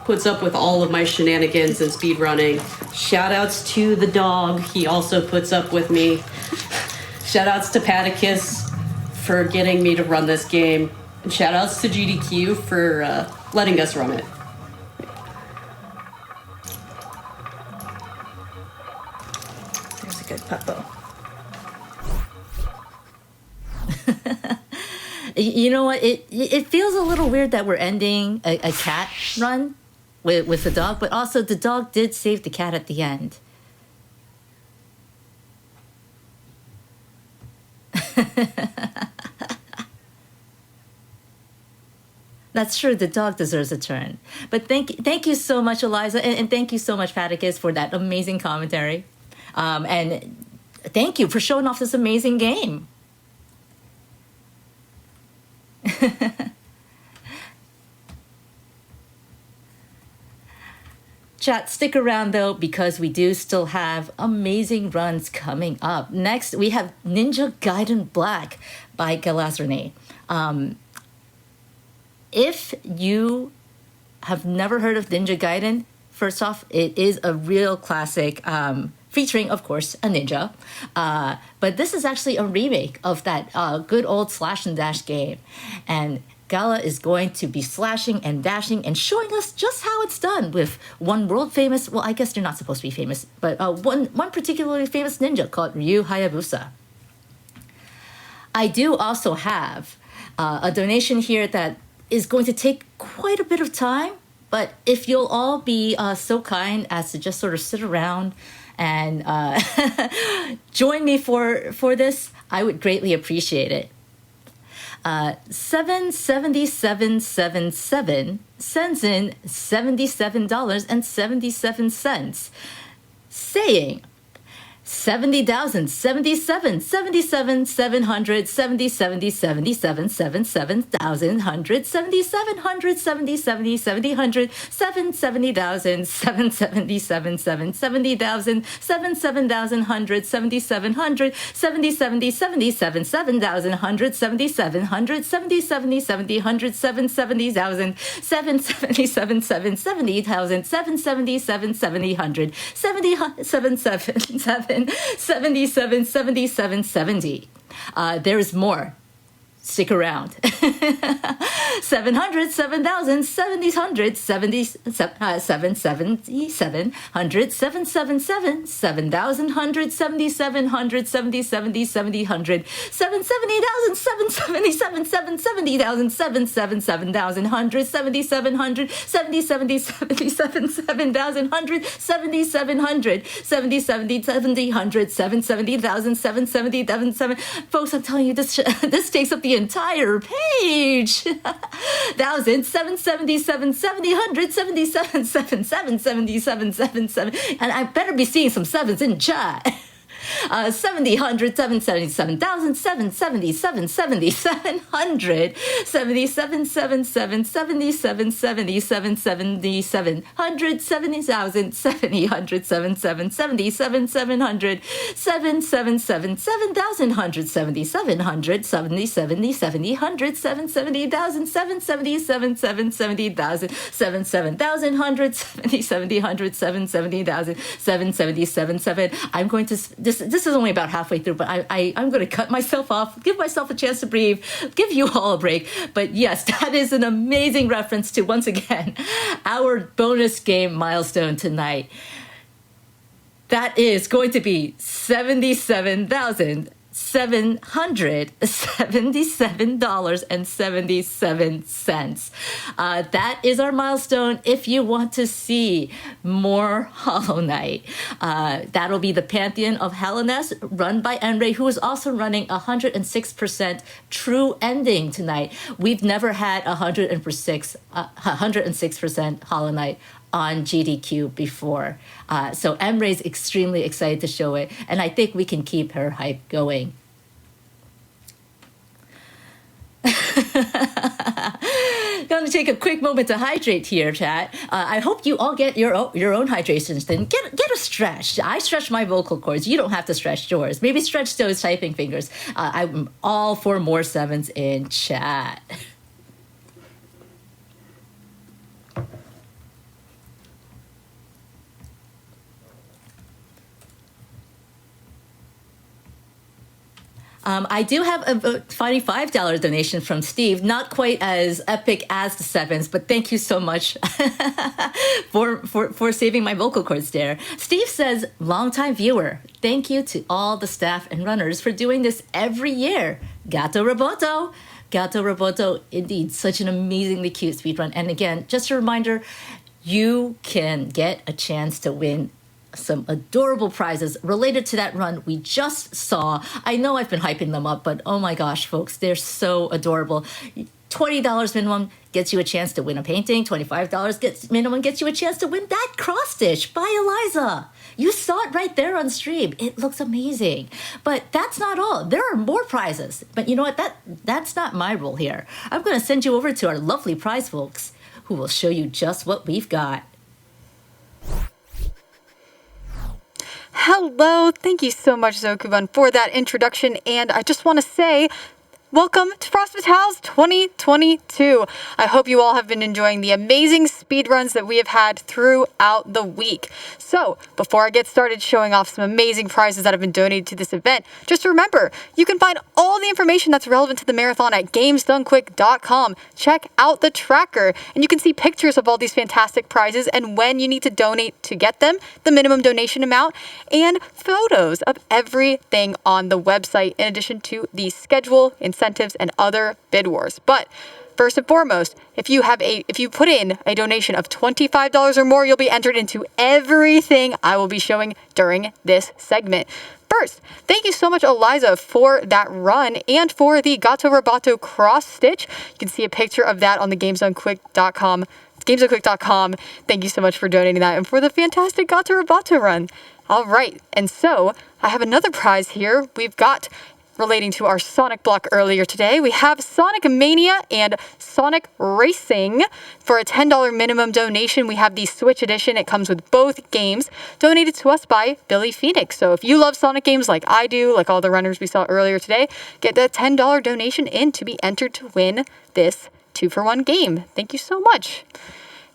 puts up with all of my shenanigans and speed running. Shout outs to the dog. He also puts up with me. Shout outs to Paticus for getting me to run this game. And shout outs to GDQ for letting us run it. There's a good puppo. You know what? It feels a little weird that we're ending a cat run with the dog, but also the dog did save the cat at the end. That's true. The dog deserves a turn. But thank you so much, Aalaizah, and thank you so much, Paticus, for that amazing commentary. And thank you for showing off this amazing game. Chat, stick around though, because we do still have amazing runs coming up. Next, we have Ninja Gaiden Black by Galazrene. If you have never heard of Ninja Gaiden, first off, it is a real classic, featuring, of course, a ninja. But this is actually a remake of that good old slash and dash game. And Gala is going to be slashing and dashing and showing us just how it's done with one world famous, well, I guess they're not supposed to be famous, but one particularly famous ninja called Ryu Hayabusa. I do also have a donation here that is going to take quite a bit of time, but if you'll all be so kind as to just sort of sit around and join me for this, I would greatly appreciate it. 77777 sends in $77.77, saying 70,000, 77, 77, 700, 70, 70, 77, 77, 1,000, 77, 100, 70, 70, 70, 100, 7, 70,000, 7, 77, 7, 70,000, 7, 7,000, 100, 77, 100, 70, 70, 77, 7,000, 100, 77, 100, 70, 70, 70, 100, 7, 70,000, 7, 77, 7, 70,000, 7, 77, 70, 100, 70, 7, 7, 7, 77, 77, 70. There's more. Stick around. 700, 7,000, 700, 777, 100, 777, 7,000, 100, 7,700, 70, 70, 70, 100, 770,000, 777, 770,000, 777,000, 100, 7,700, 70, 70, 77, 7,000, 100, 7,700, 70, 70, 70, 100, 770,000, 770,000, 7. Folks, I'm telling you, this takes up the entire page. 1,000, 777, 70, 100, 77, 77, 77, 77. And I better be seeing some sevens in chat. 70, 100, 777,000, 777, 7,700, 77, 77, 77, 77, 77, 100, 70,000, 70, 100, 77, 77, 700, 777, 7,000, 100, 7,700, 70, 70, 70, 100, 770,000, 777, 770,000, 7,000, 100, 70, 70, 100, 770,000, 777, 7. I'm going to this is only about halfway through, but I'm going to cut myself off, give myself a chance to breathe, give you all a break. But yes, that is an amazing reference to, once again, our bonus game milestone tonight. That is going to be $77,777.77. That is our milestone. If you want to see more Hollow Knight, that'll be the Pantheon of Helleness, run by Enray, who is also running 106% true ending tonight. We've never had 106% Hollow Knight on GDQ before. So Emre's extremely excited to show it, and I think we can keep her hype going. Gonna take a quick moment to hydrate here, chat. I hope you all get your own hydrations. Then get a stretch. I stretch my vocal cords. You don't have to stretch yours. Maybe stretch those typing fingers. I'm all for more sevens in chat. I do have a $25 donation from Steve. Not quite as epic as the sevens, but thank you so much for saving my vocal cords there. Steve says, longtime viewer, thank you to all the staff and runners for doing this every year. Gato Roboto. Gato Roboto, indeed, such an amazingly cute speedrun. And again, just a reminder, you can get a chance to win some adorable prizes related to that run we just saw. I know I've been hyping them up, but oh my gosh, folks, they're so adorable. $20 minimum gets you a chance to win a painting. $25 minimum gets you a chance to win that cross stitch by Aalaizah. You saw it right there on stream. It looks amazing. But that's not all. There are more prizes. But you know what? That's not my role here. I'm going to send you over to our lovely prize folks who will show you just what we've got. Hello, thank you so much, Zokubun, for that introduction, and I just want to say, welcome to Frostbite House 2022. I hope you all have been enjoying the amazing speedruns that we have had throughout the week. So, before I get started showing off some amazing prizes that have been donated to this event, just remember, you can find all the information that's relevant to the marathon at gamesdonequick.com. Check out the tracker, and you can see pictures of all these fantastic prizes and when you need to donate to get them, the minimum donation amount, and photos of everything on the website, in addition to the schedule, incentives, and other bid wars. But first and foremost, if you put in a donation of $25 or more, you'll be entered into everything I will be showing during this segment. First, thank you so much, Aalaizah, for that run and for the Gato Roboto cross stitch. You can see a picture of that on the gamesdonequick.com. Gamesdonequick.com. Thank you so much for donating that and for the fantastic Gato Roboto run. All right, and so I have another prize here. We've got, relating to our Sonic block earlier today, we have Sonic Mania and Sonic Racing. For a $10 minimum donation, we have the Switch edition. It comes with both games, donated to us by Billy Phoenix. So if you love Sonic games like I do, like all the runners we saw earlier today, get that $10 donation in to be entered to win this 2-for-1 game. Thank you so much.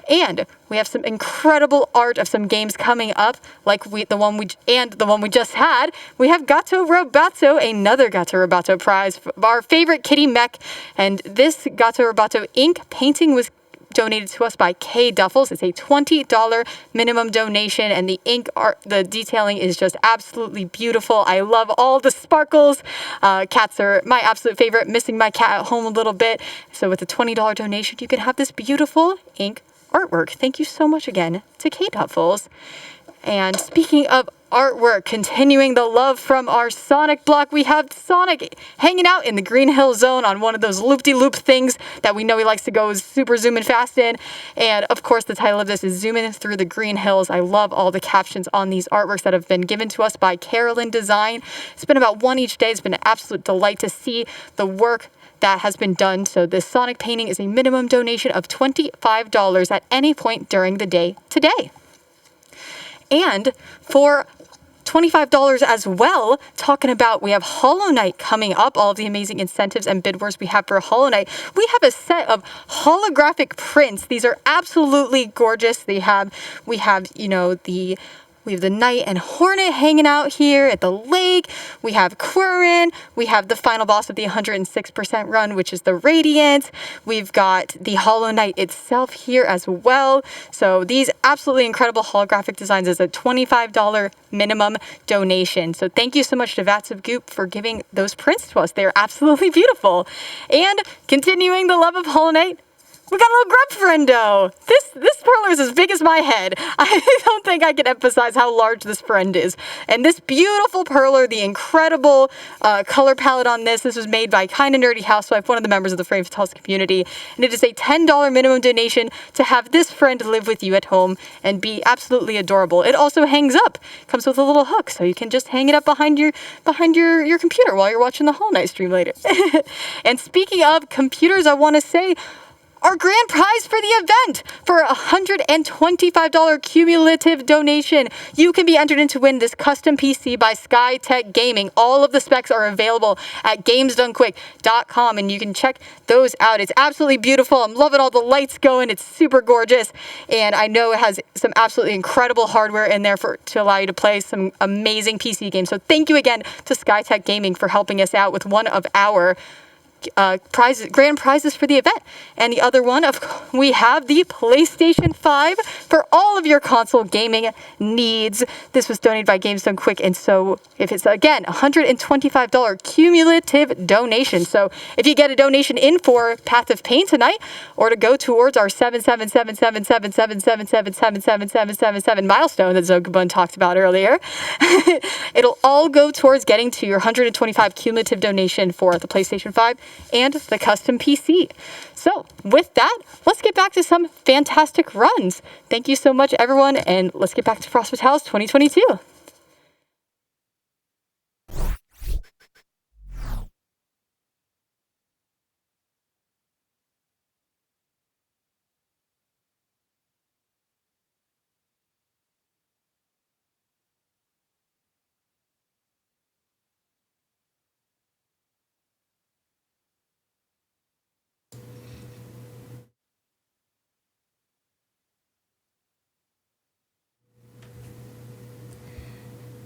And we have some incredible art of some games coming up, like the one we just had. We have Gato Roboto, another Gato Roboto prize, our favorite kitty mech. And this Gato Roboto ink painting was donated to us by K Duffels. It's a $20 minimum donation, and the ink art, the detailing is just absolutely beautiful. I love all the sparkles. Cats are my absolute favorite. Missing my cat at home a little bit. So with a $20 donation, you can have this beautiful ink artwork. Thank you so much again to K Duffels. And speaking of artwork, continuing the love from our Sonic block, we have Sonic hanging out in the Green Hill Zone on one of those loop-de-loop things that we know he likes to go super zooming fast in. And of course, the title of this is Zooming Through the Green Hills. I love all the captions on these artworks that have been given to us by Carolyn Design. It's been about one each day. It's been an absolute delight to see the work that has been done. So this Sonic painting is a minimum donation of $25 at any point during the day today. And for $25 as well, talking about, we have Hollow Knight coming up, all of the amazing incentives and bid wars we have for Hollow Knight. We have a set of holographic prints. These are absolutely gorgeous. We have, we have the Knight and Hornet hanging out here at the lake. We have Quirin. We have the final boss of the 106% run, which is the Radiant. We've got the Hollow Knight itself here as well. So these absolutely incredible holographic designs is a $25 minimum donation. So thank you so much to Vats of Goop for giving those prints to us. They're absolutely beautiful. And continuing the love of Hollow Knight, we got a little grub friendo. This perler is as big as my head. I don't think I can emphasize how large this friend is. And this beautiful perler, the incredible color palette on this was made by Kinda Nerdy Housewife, one of the members of the Frame Fatales community. And it is a $10 minimum donation to have this friend live with you at home and be absolutely adorable. It also hangs up. Comes with a little hook, so you can just hang it up behind your computer while you're watching the Hollow Knight stream later. And speaking of computers, I want to say, our grand prize for the event, for a $125 cumulative donation, you can be entered in to win this custom PC by SkyTech Gaming. All of the specs are available at gamesdonequick.com, and you can check those out. It's absolutely beautiful. I'm loving all the lights going. It's super gorgeous, and I know it has some absolutely incredible hardware in there to allow you to play some amazing PC games. So thank you again to SkyTech Gaming for helping us out with one of our grand prizes for the event. And the other one, we have the PlayStation 5 for all of your console gaming needs. This was donated by Games Done Quick, and so if it's, again, $125 cumulative donation. So if you get a donation in for Path of Pain tonight, or to go towards our 7777777777777 milestone that Zokubun talked about earlier, it'll all go towards getting to your $125 cumulative donation for the PlayStation 5 and the custom PC. So with that, let's get back to some fantastic runs. Thank you so much, everyone, and let's get back to Frost Fatales 2022.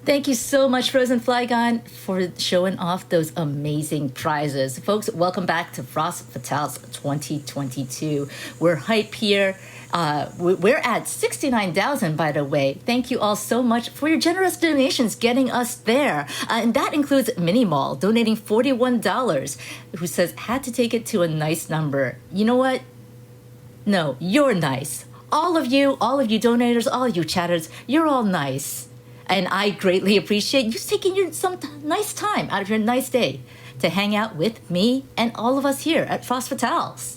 Thank you so much, Frozen Flygon, for showing off those amazing prizes. Folks, welcome back to Frost Fatales 2022. We're hype here. We're at 69,000, by the way. Thank you all so much for your generous donations getting us there. And that includes Mini Mall donating $41, who says, had to take it to a nice number. You know what? No, you're nice. All of you donators, all of you chatters, you're all nice. And I greatly appreciate you taking some nice time out of your nice day to hang out with me and all of us here at Frost Fatales.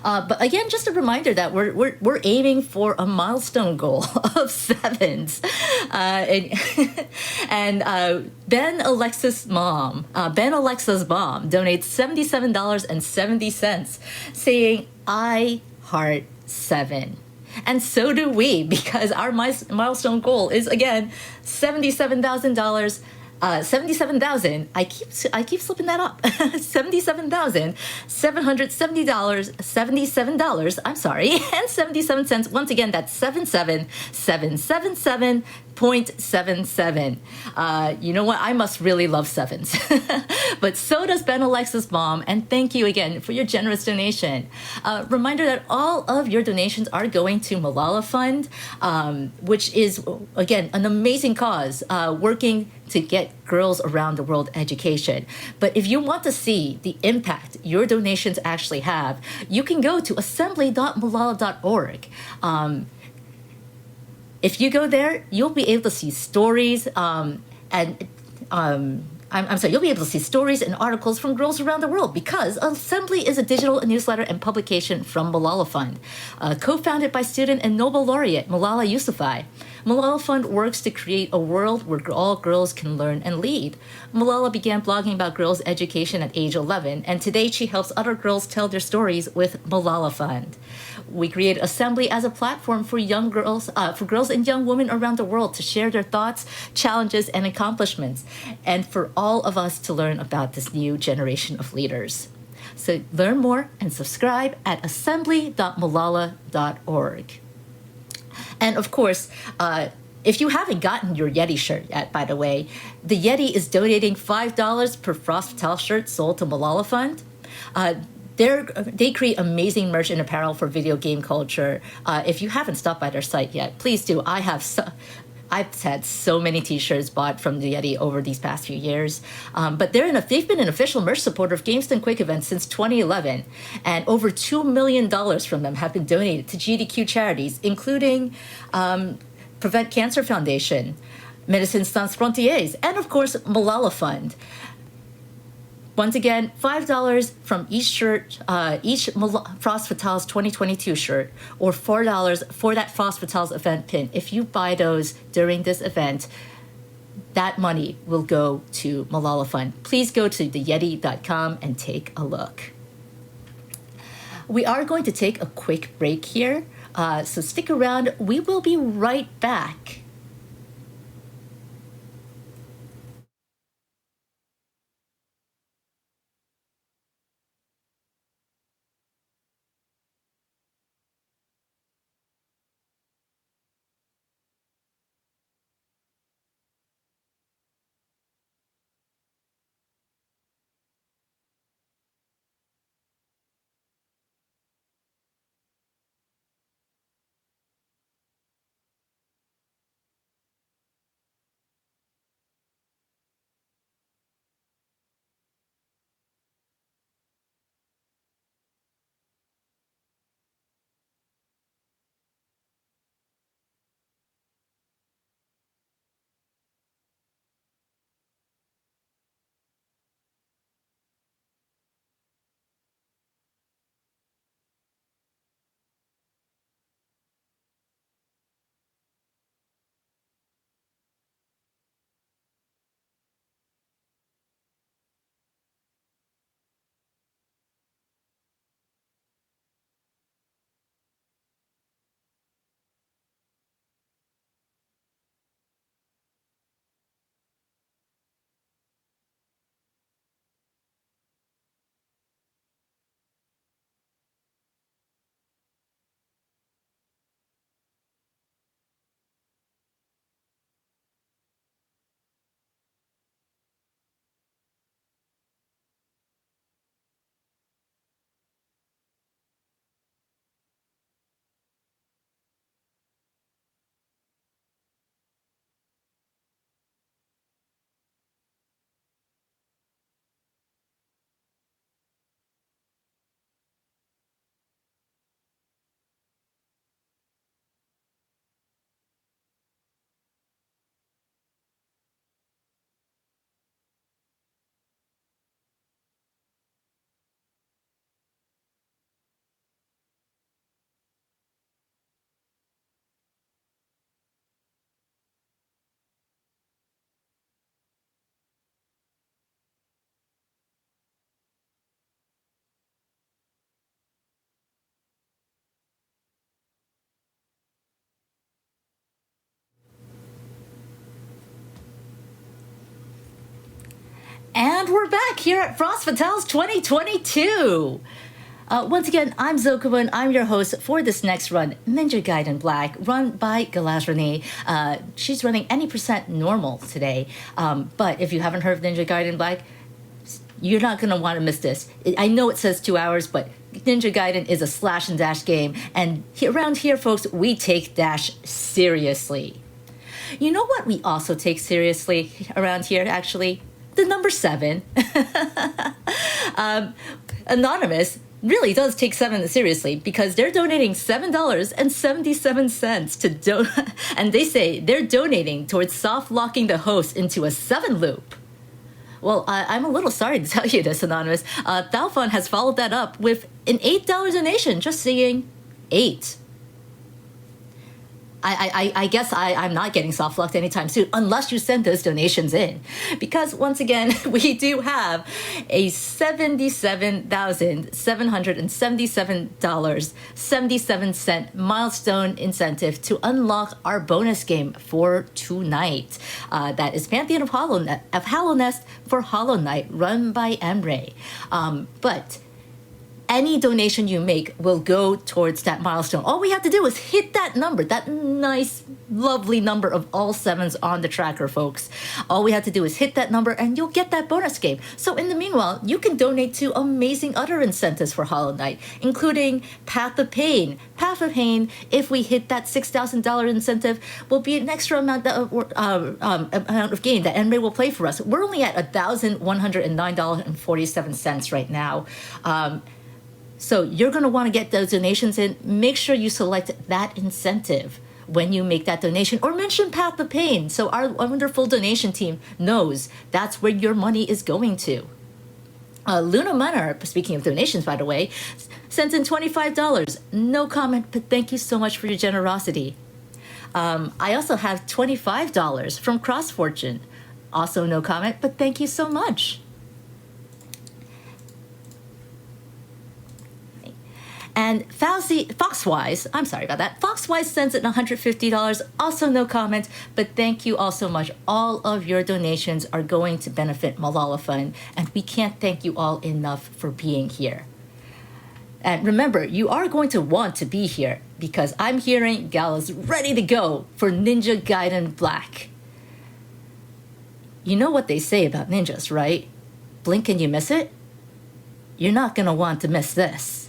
But again, just a reminder that we're aiming for a milestone goal of 7s. And Ben Alexa's mom donates $77.70, saying, "I heart 7." And so do we, because our milestone goal is, again, $77,000. $77,000. I keep slipping that up. $77,770. $77. I'm sorry, and 77 cents. Once again, that's 77777.77. You know what? I must really love sevens. But so does Ben Alexa's mom. And thank you again for your generous donation. Reminder that all of your donations are going to Malala Fund, which is, again, an amazing cause working to get girls around the world education. But if you want to see the impact your donations actually have, you can go to assembly.malala.org. If you go there, you'll be able to see stories I'm sorry, you'll be able to see stories and articles from girls around the world because Assembly is a digital newsletter and publication from Malala Fund, co-founded by student and Nobel laureate Malala Yousafzai. Malala Fund works to create a world where all girls can learn and lead. Malala began blogging about girls' education at age 11, and today she helps other girls tell their stories with Malala Fund. We create Assembly as a platform for young girls, for girls and young women around the world to share their thoughts, challenges, and accomplishments, and for all of us to learn about this new generation of leaders. So learn more and subscribe at assembly.malala.org. And of course, if you haven't gotten your Yeti shirt yet, by the way, the Yeti is donating $5 per Frost Vital shirt sold to Malala Fund. They create amazing merch and apparel for video game culture. If you haven't stopped by their site yet, please do. I've had so many T-shirts bought from the Yeti over these past few years. But they've been an official merch supporter of GameStone Quick Events since 2011, and over $2 million from them have been donated to GDQ charities, including Prevent Cancer Foundation, Médecins Sans Frontières, and of course Malala Fund. Once again, $5 from each shirt, each Frost Vitals 2022 shirt, or $4 for that Frost Vitals event pin. If you buy those during this event, that money will go to Malala Fund. Please go to theyeti.com and take a look. We are going to take a quick break here, so stick around. We will be right back. And we're back here at Frost Fatales 2022. Once again, I'm Zokubun. I'm your host for this next run, Ninja Gaiden Black, run by Galazrani. She's running any percent normal today. But if you haven't heard of Ninja Gaiden Black, you're not going to want to miss this. I know it says 2 hours, but Ninja Gaiden is a slash and dash game. And around here, folks, we take dash seriously. You know what we also take seriously around here, actually? The number 7. Anonymous really does take 7 seriously because they're donating $7.77 to and they say they're donating towards soft locking the host into a 7 loop. Well, I'm a little sorry to tell you this, Anonymous. Thalfon has followed that up with an $8 donation, just saying 8. I guess I'm not getting soft locked anytime soon unless you send those donations in. Because once again, we do have a $77,777.77 milestone incentive to unlock our bonus game for tonight. That is Pantheon of Hollow Nest for Hollow Knight, run by Emre. But any donation you make will go towards that milestone. All we have to do is hit that number, that nice, lovely number of all 7s on the tracker, folks. All we have to do is hit that number and you'll get that bonus game. So in the meanwhile, you can donate to amazing other incentives for Hollow Knight, including Path of Pain. Path of Pain, if we hit that $6,000 incentive, will be an extra amount of game that Emre will play for us. We're only at $1,109.47 right now. So you're going to want to get those donations in. Make sure you select that incentive when you make that donation, or mention Path of Pain so our wonderful donation team knows that's where your money is going to. Luna Manor, speaking of donations, by the way, sends in $25. No comment, but thank you so much for your generosity. I also have $25 from Cross Fortune. Also no comment, but thank you so much. And Foxwise, I'm sorry about that. Foxwise sends in $150. Also no comment, but thank you all so much. All of your donations are going to benefit Malala Fund, and we can't thank you all enough for being here. And remember, you are going to want to be here because I'm hearing Gal is ready to go for Ninja Gaiden Black. You know what they say about ninjas, right? Blink and you miss it? You're not going to want to miss this.